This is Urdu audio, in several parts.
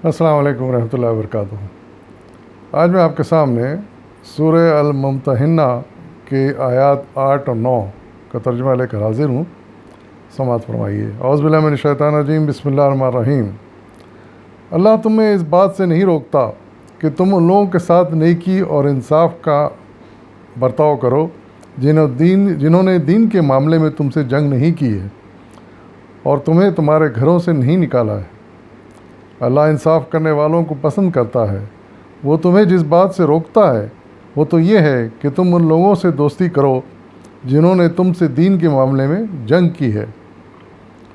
السلام علیکم ورحمۃ اللہ وبرکاتہ۔ آج میں آپ کے سامنے سورہ الممتحنہ کے آیات 8 اور 9 کا ترجمہ لے کر حاضر ہوں۔ سماعت فرمائیے۔ اعوذ باللہ من الشیطان الرجیم، بسم اللہ الرحمن الرحیم۔ اللہ تمہیں اس بات سے نہیں روکتا کہ تم ان لوگوں کے ساتھ نیکی اور انصاف کا برتاؤ کرو جنہوں نے دین کے معاملے میں تم سے جنگ نہیں کی ہے اور تمہیں تمہارے گھروں سے نہیں نکالا ہے۔ اللہ انصاف کرنے والوں کو پسند کرتا ہے۔ وہ تمہیں جس بات سے روکتا ہے وہ تو یہ ہے کہ تم ان لوگوں سے دوستی کرو جنہوں نے تم سے دین کے معاملے میں جنگ کی ہے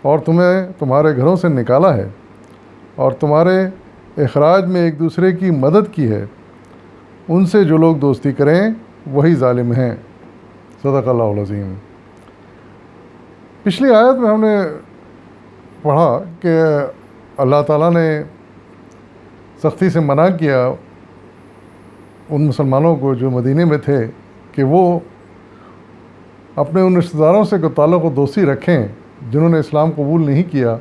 اور تمہیں تمہارے گھروں سے نکالا ہے اور تمہارے اخراج میں ایک دوسرے کی مدد کی ہے۔ ان سے جو لوگ دوستی کریں وہی ظالم ہیں۔ صدق اللہ العظیم۔ پچھلی آیت میں ہم نے پڑھا کہ اللہ تعالیٰ نے سختی سے منع کیا ان مسلمانوں کو جو مدینے میں تھے کہ وہ اپنے ان رشتہ داروں سے کوئی تعلق و دوستی رکھیں جنہوں نے اسلام قبول نہیں کیا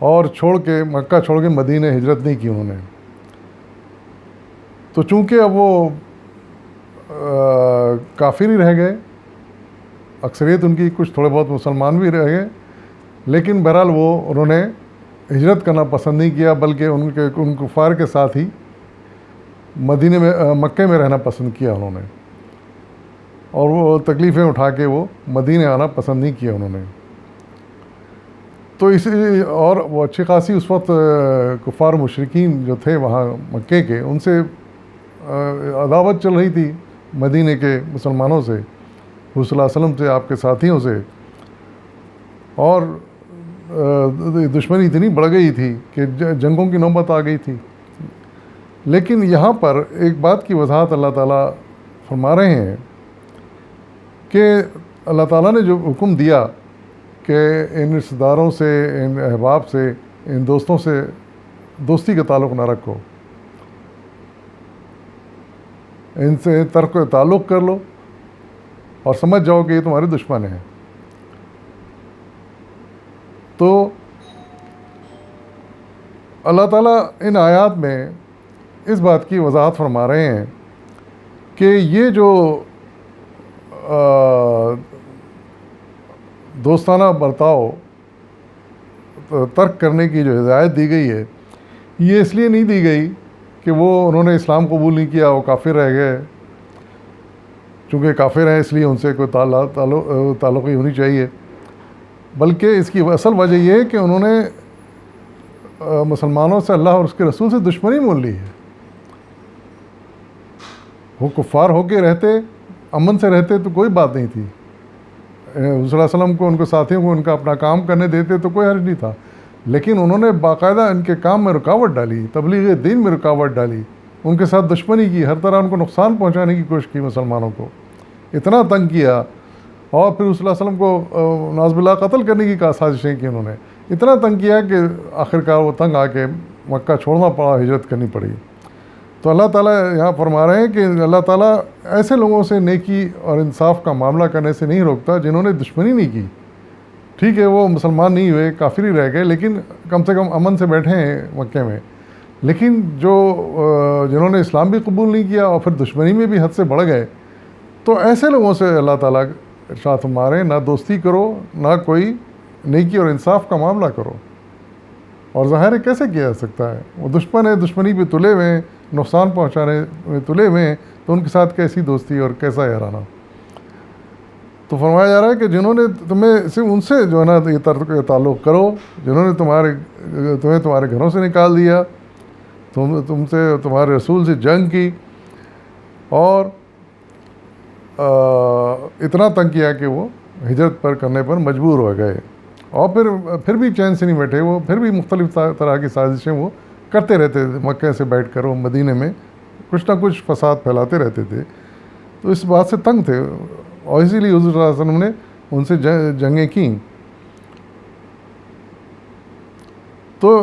اور مکہ چھوڑ کے مدینے ہجرت نہیں کی انہوں نے۔ تو چونکہ اب وہ کافر ہی رہ گئے، اکثریت ان کی، کچھ تھوڑے بہت مسلمان بھی رہ گئے، لیکن بہرحال انہوں نے ہجرت کرنا پسند نہیں کیا بلکہ ان کفار کے ساتھ ہی مکے میں رہنا پسند کیا انہوں نے، اور وہ تکلیفیں اٹھا کے وہ مدینے آنا پسند نہیں کیا انہوں نے۔ تو اور وہ اچھی خاصی اس وقت کفار مشرکین جو تھے وہاں مکے کے، ان سے عداوت چل رہی تھی مدینے کے مسلمانوں سے، حضور صلی اللہ علیہ وسلم سے، آپ کے ساتھیوں سے، اور دشمنی اتنی بڑھ گئی تھی کہ جنگوں کی نوبت آ گئی تھی۔ لیکن یہاں پر ایک بات کی وضاحت اللہ تعالیٰ فرما رہے ہیں کہ اللہ تعالیٰ نے جو حکم دیا کہ ان رشتہ داروں سے، ان احباب سے، ان دوستوں سے دوستی کا تعلق نہ رکھو، ان سے ترک تعلق کر لو اور سمجھ جاؤ کہ یہ تمہارے دشمن ہیں۔ تو اللہ تعالیٰ ان آیات میں اس بات کی وضاحت فرما رہے ہیں کہ یہ جو دوستانہ برتاؤ ترک کرنے کی جو ہدایت دی گئی ہے، یہ اس لیے نہیں دی گئی کہ انہوں نے اسلام قبول نہیں کیا، وہ کافر رہ گئے، چونکہ کافر ہیں اس لیے ان سے کوئی تعلقی ہونی چاہیے، بلکہ اس کی اصل وجہ یہ ہے کہ انہوں نے مسلمانوں سے، اللہ اور اس کے رسول سے دشمنی مول لی ہے۔ وہ کفار ہو کے رہتے، امن سے رہتے تو کوئی بات نہیں تھی، صلی اللہ علیہ وسلم کو، ان کے ساتھیوں کو ان کا اپنا کام کرنے دیتے تو کوئی حرج نہیں تھا، لیکن انہوں نے باقاعدہ ان کے کام میں رکاوٹ ڈالی، تبلیغ دین میں رکاوٹ ڈالی، ان کے ساتھ دشمنی کی، ہر طرح ان کو نقصان پہنچانے کی کوشش کی، مسلمانوں کو اتنا تنگ کیا، اور پھر صلی اللہ علیہ وسلم کو نعوذ باللہ قتل کرنے کی سازشیں کی، انہوں نے اتنا تنگ کیا کہ آخرکار وہ تنگ آ کے مکہ چھوڑنا پڑا، ہجرت کرنی پڑی۔ تو اللہ تعالیٰ یہاں فرما رہے ہیں کہ اللہ تعالیٰ ایسے لوگوں سے نیکی اور انصاف کا معاملہ کرنے سے نہیں روکتا جنہوں نے دشمنی نہیں کی۔ ٹھیک ہے، وہ مسلمان نہیں ہوئے، کافر ہی رہ گئے، لیکن کم سے کم امن سے بیٹھے ہیں مکے میں، لیکن جنہوں نے اسلام بھی قبول نہیں کیا اور پھر دشمنی میں بھی حد سے بڑھ گئے، تو ایسے لوگوں سے اللہ تعالیٰ ارشاد فرما رہے ہیں نہ دوستی کرو، نہ کوئی نیکی اور انصاف کا معاملہ کرو۔ اور ظاہر ہے کیسے کیا جا سکتا ہے، وہ دشمن ہے، دشمنی پہ تلے ہوئے ہیں، نقصان پہنچانے میں تلے ہوئے ہیں، تو ان کے ساتھ کیسی دوستی اور کیسا یارانہ۔ تو فرمایا جا رہا ہے کہ جنہوں نے ان سے جو ہے نا یہ تعلق کرو جنہوں نے تمہیں تمہارے گھروں سے نکال دیا، تم سے، تمہارے رسول سے جنگ کی، اور اتنا تنگ کیا کہ وہ ہجرت کرنے پر مجبور ہو گئے، اور پھر بھی چین سے نہیں بیٹھے، وہ پھر بھی مختلف طرح کی سازشیں وہ کرتے رہتے تھے، مکے سے بیٹھ کر وہ مدینے میں کچھ نہ کچھ فساد پھیلاتے رہتے تھے۔ تو اس بات سے تنگ تھے، اور اسی لیے حضور صلی اللہ علیہ وسلم نے ان سے جنگیں کیں۔ تو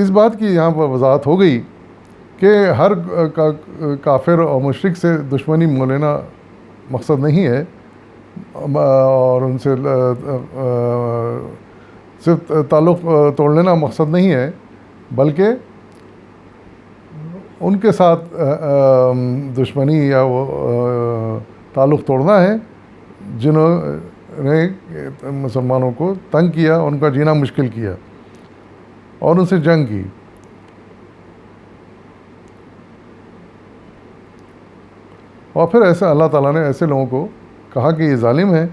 اس بات کی یہاں پر وضاحت ہو گئی کہ ہر کافر اور مشرک سے دشمنی مول لینا مقصد نہیں ہے، اور ان سے صرف تعلق توڑ لینا مقصد نہیں ہے، بلکہ ان کے ساتھ دشمنی یا وہ تعلق توڑنا ہے جنہوں نے مسلمانوں کو تنگ کیا، ان کا جینا مشکل کیا اور ان سے جنگ کی۔ اور پھر ایسا اللہ تعالیٰ نے ایسے لوگوں کو کہا کہ یہ ظالم ہیں،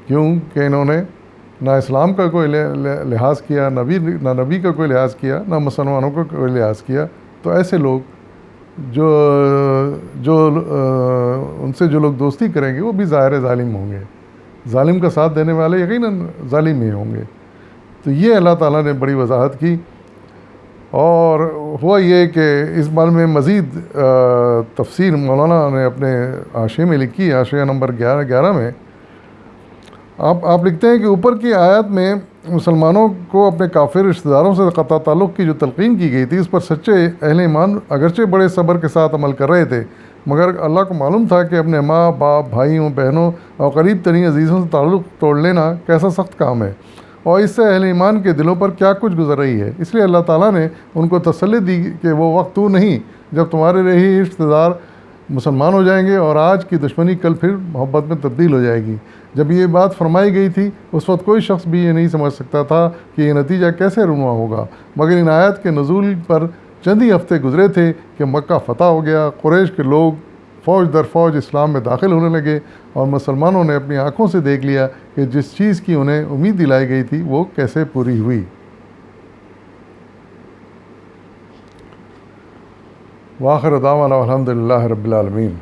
کیونکہ انہوں نے نہ اسلام کا کوئی لحاظ کیا، نہ نبی کا کوئی لحاظ کیا، نہ مسلمانوں کا کوئی لحاظ کیا۔ تو ایسے لوگ جو ان سے جو لوگ دوستی کریں گے وہ بھی ظاہر ظالم ہوں گے، ظالم کا ساتھ دینے والے یقیناً ظالم ہی ہوں گے۔ تو یہ اللہ تعالیٰ نے بڑی وضاحت کی۔ اور ہوا یہ کہ اس بارے میں مزید تفسیر مولانا نے اپنے حاشیے میں لکھی، حاشیہ نمبر 11 میں آپ لکھتے ہیں کہ اوپر کی آیت میں مسلمانوں کو اپنے کافر رشتہ داروں سے قطع تعلق کی جو تلقین کی گئی تھی، اس پر سچے اہل ایمان اگرچہ بڑے صبر کے ساتھ عمل کر رہے تھے، مگر اللہ کو معلوم تھا کہ اپنے ماں باپ، بھائیوں، بہنوں اور قریب ترین عزیزوں سے تعلق توڑ لینا کیسا سخت کام ہے، اور اس سے اہل ایمان کے دلوں پر کیا کچھ گزر رہی ہے۔ اس لیے اللہ تعالیٰ نے ان کو تسلی دی کہ وہ وقت تو نہیں جب تمہارے رہی رشتہ دار مسلمان ہو جائیں گے، اور آج کی دشمنی کل پھر محبت میں تبدیل ہو جائے گی۔ جب یہ بات فرمائی گئی تھی اس وقت کوئی شخص بھی یہ نہیں سمجھ سکتا تھا کہ یہ نتیجہ کیسے رونما ہوگا، مگر ان آیات کے نزول پر چند ہی ہفتے گزرے تھے کہ مکہ فتح ہو گیا، قریش کے لوگ فوج در فوج اسلام میں داخل ہونے لگے، اور مسلمانوں نے اپنی آنکھوں سے دیکھ لیا کہ جس چیز کی انہیں امید دلائی گئی تھی وہ کیسے پوری ہوئی۔ وآخر دعوانا الحمد للہ رب العالمین۔